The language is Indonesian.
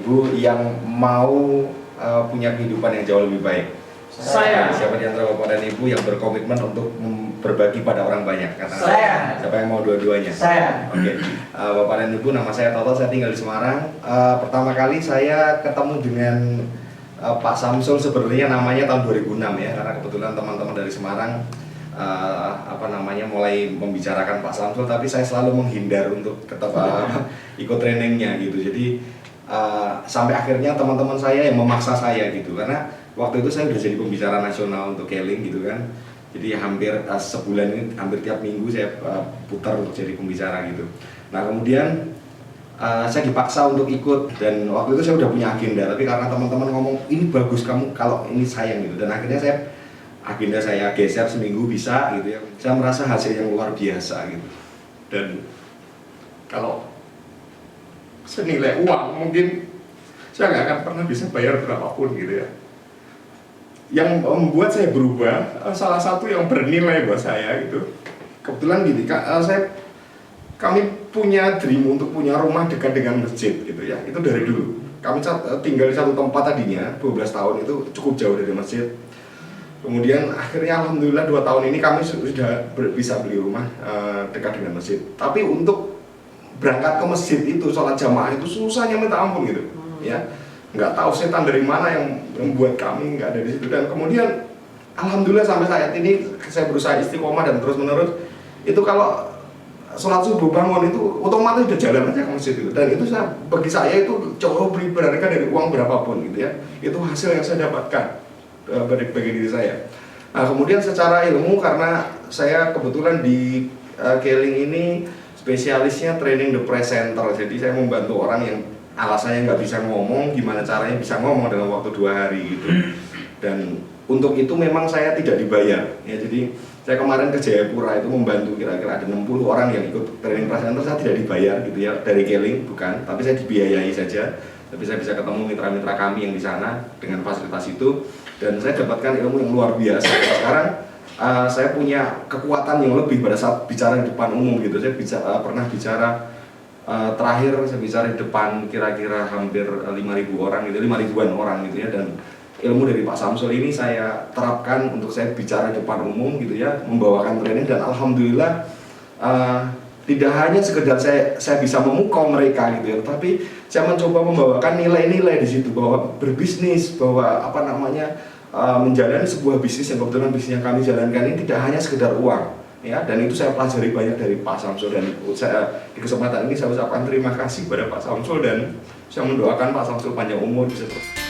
Ibu yang mau punya kehidupan yang jauh lebih baik? Saya. Siapa di antara Bapak dan Ibu yang berkomitmen untuk berbagi pada orang banyak? Kata Saya. Siapa yang mau dua-duanya? Saya. Oke. Bapak dan Ibu, nama saya Toto, saya tinggal di Semarang. Pertama kali saya ketemu dengan Pak Samsul sebenarnya namanya tahun 2006 ya, karena kebetulan teman-teman dari Semarang mulai membicarakan Pak Samsul, tapi saya selalu menghindar untuk ikut trainingnya gitu. Jadi sampai akhirnya teman-teman saya yang memaksa saya gitu, karena waktu itu saya udah jadi pembicara nasional untuk Keling gitu kan. Jadi hampir sebulan ini, hampir tiap minggu saya putar untuk jadi pembicara gitu. Nah kemudian saya dipaksa untuk ikut, dan waktu itu saya udah punya agenda, tapi karena teman-teman ngomong ini bagus kamu kalau ini sayang gitu, dan akhirnya agenda saya geser seminggu bisa gitu ya. Saya merasa hasil yang luar biasa gitu, dan kalau senilai uang mungkin saya nggak akan pernah bisa bayar berapapun gitu ya. Yang membuat saya berubah, salah satu yang bernilai buat saya gitu, kebetulan gini, kami punya dream untuk punya rumah dekat dengan masjid gitu ya. Itu dari dulu. Kami tinggal di satu tempat tadinya 12 tahun, itu cukup jauh dari masjid. Kemudian akhirnya alhamdulillah 2 tahun ini kami sudah bisa beli rumah dekat dengan masjid. Tapi untuk berangkat ke masjid itu, sholat jamaah itu susahnya minta ampun gitu ya. Nggak tahu setan dari mana yang membuat kami nggak ada di situ. Dan kemudian alhamdulillah sampai saat ini saya berusaha istiqomah dan terus menerus. Itu kalau sholat subuh bangun itu otomatis udah jalan aja ke masjid itu. Dan itu bagi saya itu jauh lebih berharga dari uang berapapun gitu ya. Itu hasil yang saya dapatkan bagi diri saya. Nah kemudian secara ilmu, karena saya kebetulan di Keling ini spesialisnya training the presenter. Jadi saya membantu orang yang alasannya nggak bisa ngomong, gimana caranya bisa ngomong dalam waktu 2 hari gitu. Dan untuk itu memang saya tidak dibayar ya. Jadi saya kemarin ke Jayapura itu membantu kira-kira ada 60 orang yang ikut training presenter, saya tidak dibayar gitu ya dari Keling, bukan, tapi saya dibiayai saja. Tapi saya bisa ketemu mitra-mitra kami yang di sana dengan fasilitas itu, dan saya dapatkan ilmu yang luar biasa. Sekarang saya punya kekuatan yang lebih pada saat bicara di depan umum gitu. Saya pernah bicara terakhir saya bicara di depan kira-kira hampir 5.000 orang gitu, 5.000-an orang gitu ya. Dan ilmu dari Pak Samsul ini saya terapkan untuk saya bicara di depan umum gitu ya, membawakan training, dan alhamdulillah tidak hanya sekedar saya bisa memukau mereka gitu ya, tapi saya mencoba membawakan nilai-nilai di situ, bahwa berbisnis, bahwa menjalani sebuah bisnis yang kebetulan bisnis yang kami jalankan ini tidak hanya sekedar uang ya. Dan itu saya pelajari banyak dari Pak Samsul, dan di kesempatan ini saya ucapkan terima kasih kepada Pak Samsul, dan saya mendoakan Pak Samsul panjang umur bisa terus.